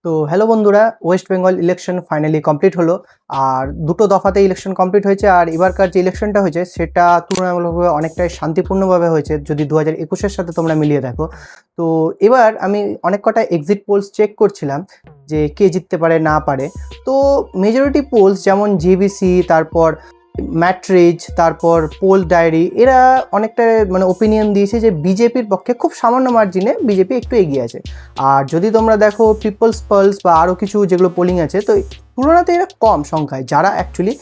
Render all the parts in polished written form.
তো হ্যালো বন্ধুরা, West Bengal election finally complete হলো। আর দুটো দফাতে ইলেকশন কমপ্লিট হয়েছে। আর এবারকার যে ইলেকশনটা হয়েছে সেটা তুলনামূলকভাবে অনেকটাই শান্তিপূর্ণভাবে হয়েছে যদি 2021-এর সাথে তোমরা মিলিয়ে দেখো। তো এবার আমি অনেক কটা এক্সিট পোলস চেক করছিলাম যে কে জিততে পারে না পারে। তো মেজরিটি পোলস যেমন জেভিসি, তারপর ম্যাট্রিজ, তারপর পোল ডায়েরি, এরা অনেকটা ওপিনিয়ন দিয়েছে যে বিজেপির পক্ষে খুব সামান্য মার্জিনে বিজেপি একটু এগিয়ে আছে। আর যদি তোমরা দেখো পিপলস পালস বা আরও কিছু যেগুলো পোলিং আছে, তো তুলনাতে এরা কম সংখ্যায় যারা অ্যাকচুয়ালি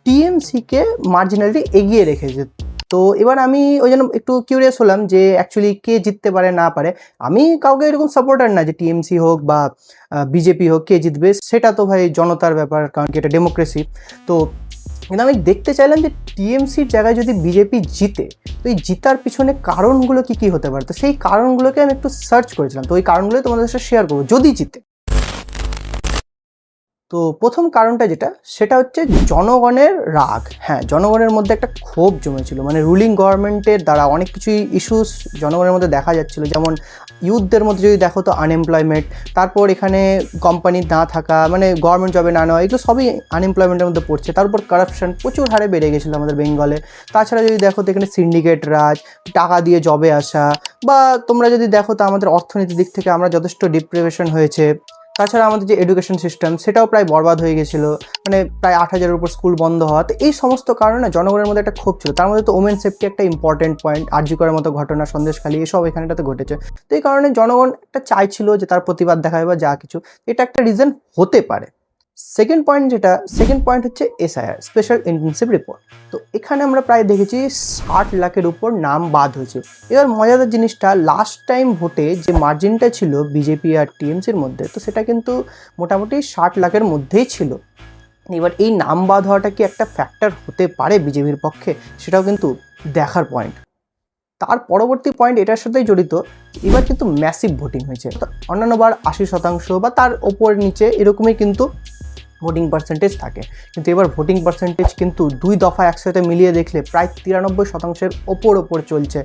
টিএমসিকে মার্জিনালি এগিয়ে রেখেছে। তো এবার আমি ওই জন্য একটু কিউরিয়াস হলাম যে অ্যাকচুয়ালি কে জিততে পারে না পারে। আমি কাউকে এরকম সাপোর্টার না যে টিএমসি হোক বা বিজেপি হোক কে জিতবে, সেটা তো ভাই জনতার ব্যাপার, কারণ কি এটা ডেমোক্রেসি। তো কিন্তু আমি দেখতে চাইলাম যে টিএমসির জায়গায় যদি বিজেপি জিতে, তো এই জিতার পিছনে কারণগুলো কী কী হতে পারে। তো সেই কারণগুলোকে আমি একটু সার্চ করেছিলাম, তো ওই কারণগুলোই তোমাদের সাথে শেয়ার করবো যদি জিতে। তো প্রথম কারণটা যেটা, সেটা হচ্ছে জনগণের রাগ। হ্যাঁ, জনগণের মধ্যে একটা ক্ষোভ জমেছিল, রুলিং গভর্নমেন্টের দ্বারা অনেক কিছুই ইস্যুস জনগণের মধ্যে দেখা যাচ্ছিলো। যেমন ইউথদের মধ্যে যদি দেখো তো আনএমপ্লয়মেন্ট, তারপর এখানে কোম্পানি না থাকা, গভর্নমেন্ট জবে না নেওয়া, এগুলো সবই আনএমপ্লয়মেন্টের মধ্যে পড়ছে। তারপর কারাপশন প্রচুর হারে বেড়ে গেছিলো আমাদের বেঙ্গলে। তাছাড়া যদি দেখো তো এখানে সিন্ডিকেট রাজ, টাকা দিয়ে জবে আসা, বা তোমরা যদি দেখো তো আমাদের অর্থনীতির দিক থেকে আমরা যথেষ্ট ডিপ্রিভেশন হয়েছে। তাছাড়া আমাদের যে এডুকেশন সিস্টেম সেটাও প্রায় বরবাদ হয়ে গেছিলো, প্রায় 8,000-এর উপর স্কুল বন্ধ হওয়া। তো এই সমস্ত কারণে জনগণের মধ্যে একটা ক্ষোভ ছিল। তার মধ্যে তো ওমেন সেফটি একটা ইম্পর্টেন্ট পয়েন্ট, আরজি করের মতো ঘটনা, সন্দেশখালী, এসব এখানটাতে ঘটেছে। তো এই কারণে জনগণ একটা চাইছিল যে তার প্রতিবাদ দেখায় বা যা কিছু, এটা একটা রিজন হতে পারে। সেকেন্ড পয়েন্ট হচ্ছে এসআইআর, স্পেশাল ইন্টেনসিভ রিপোর্ট। তো এখানে আমরা প্রায় দেখেছি 60 লাখের উপর নাম বাদ হয়েছে। এবার মজাদার জিনিসটা, লাস্ট টাইম ভোটে যে মার্জিনটা ছিল বিজেপি আর টিএমসির মধ্যে, তো সেটা কিন্তু মোটামুটি 60 লাখের মধ্যেই ছিল। এবার এই নাম বাদ হওয়াটা কি একটা ফ্যাক্টর হতে পারে বিজেপির পক্ষে, সেটাও কিন্তু দেখার পয়েন্ট। তার পরবর্তী পয়েন্ট এটার সাথেই জড়িত, এবার কিন্তু ম্যাসিভ ভোটিং হয়েছে। অন্যান্য বার 80% বা তার ওপর নিচে এরকমই কিন্তু ভোটিং পার্সেন্টেজ থাকে, কিন্তু এবার ভোটিং পার্সেন্টেজ কিন্তু দুই দফা একসাথে মিলিয়ে দেখলে প্রায় 93% ওপর চলছে।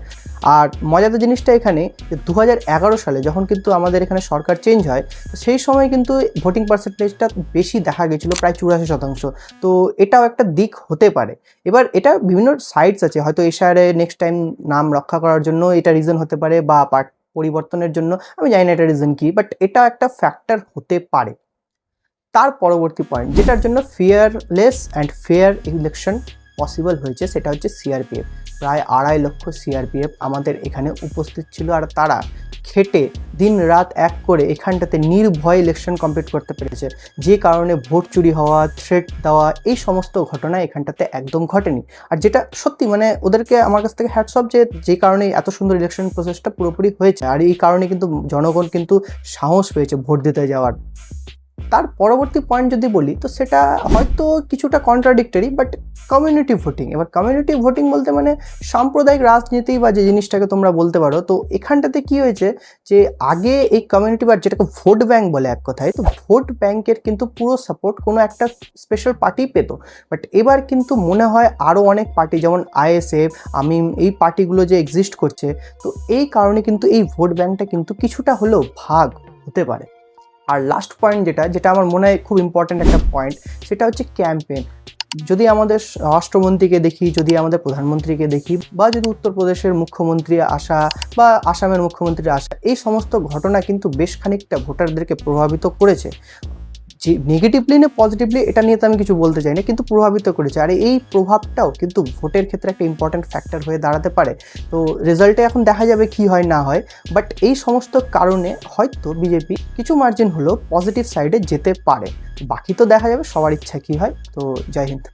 আর মজাদার জিনিসটা এখানে যে 2011 সালে যখন কিন্তু আমাদের এখানে সরকার চেঞ্জ হয়, সেই সময় কিন্তু ভোটিং পার্সেন্টেজটা বেশি দেখা গেছিলো, প্রায় 84%। তো এটাও একটা দিক হতে পারে। এবার এটা বিভিন্ন সাইডস আছে, হয়তো এশারে নেক্সট টাইম নাম রক্ষা করার জন্য এটা রিজন হতে পারে, বা পার্ট পরিবর্তনের জন্য, আমি জানি না এটা রিজন কি, বাট এটা একটা ফ্যাক্টর হতে পারে। তার পরবর্তী পয়েন্ট যেটার জন্য fearless and fair election possible হয়েছে, সেটা হচ্ছে সিআরপিএফ। প্রায় 2.5 লক্ষ সিআরপিএফ আমাদের এখানে উপস্থিত ছিল, আর তারা খেটে দিন রাত এক করে এখানটাতে নির্ভয় ইলেকশন কমপ্লিট করতে পেরেছে। যে কারণে ভোট চুরি হওয়া, থ্রেট দেওয়া, এই সমস্ত ঘটনা এখানটাতে একদম ঘটেনি। আর যেটা সত্যি, ওদেরকে আমার কাছ থেকে হ্যাটস অফ, যে কারণে এত সুন্দর ইলেকশন প্রসেসটা পুরোপুরি হয়েছে। আর এই কারণে কিন্তু জনগণ কিন্তু সাহস পেয়েছে ভোট দিতে যাওয়ার। তার পরবর্তী পয়েন্ট যদি বলি, তো সেটা হয়তো কিছুটা কন্ট্রাডিক্টরি, বাট কমিউনিটি ভোটিং। এবার কমিউনিটি ভোটিং বলতে সাম্প্রদায়িক রাজনীতি বা যে জিনিসটাকে তোমরা বলতে পারো। তো এখানটাতে কি হয়েছে যে আগে এই কমিউনিটি বা যেটাকে ভোট ব্যাঙ্ক বলে এক কথায়, তো ভোট ব্যাঙ্কের কিন্তু পুরো সাপোর্ট কোনো একটা স্পেশাল পার্টি পেত। বাট এবার কিন্তু মনে হয় আরও অনেক পার্টি, যেমন আইএসএফ, এই পার্টিগুলো যে এক্সিস্ট করছে, তো এই কারণে কিন্তু এই ভোট ব্যাঙ্কটা কিন্তু কিছুটা হলেও ভাগ হতে পারে। আর লাস্ট পয়েন্ট যেটা আমার মনে হয় খুব ইম্পর্ট্যান্ট একটা পয়েন্ট, সেটা হচ্ছে ক্যাম্পেইন। যদি আমাদের রাষ্ট্রমন্ত্রীকে দেখি, যদি আমাদের প্রধানমন্ত্রীকে দেখি, বা যদি উত্তরপ্রদেশের মুখ্যমন্ত্রী আসা বা আসামের মুখ্যমন্ত্রী আসা, এই সমস্ত ঘটনা কিন্তু বেশ খানিকটা ভোটারদেরকে প্রভাবিত করেছে। যে নেগেটিভলি না পজিটিভলি, এটা নিয়ে তো আমি কিছু বলতে চাই না, কিন্তু প্রভাবিত করেছে। আর এই প্রভাবটাও কিন্তু ভোটের ক্ষেত্রে একটা ইম্পর্ট্যান্ট ফ্যাক্টর হয়ে দাঁড়াতে পারে। তো রেজাল্টে এখন দেখা যাবে কি হয় না হয়, বাট এই সমস্ত কারণে হয়তো বিজেপি কিছু মার্জিন হলেও পজিটিভ সাইডে যেতে পারে। বাকি তো দেখা যাবে, সবার ইচ্ছা কি হয়। তো জয় হিন্দ।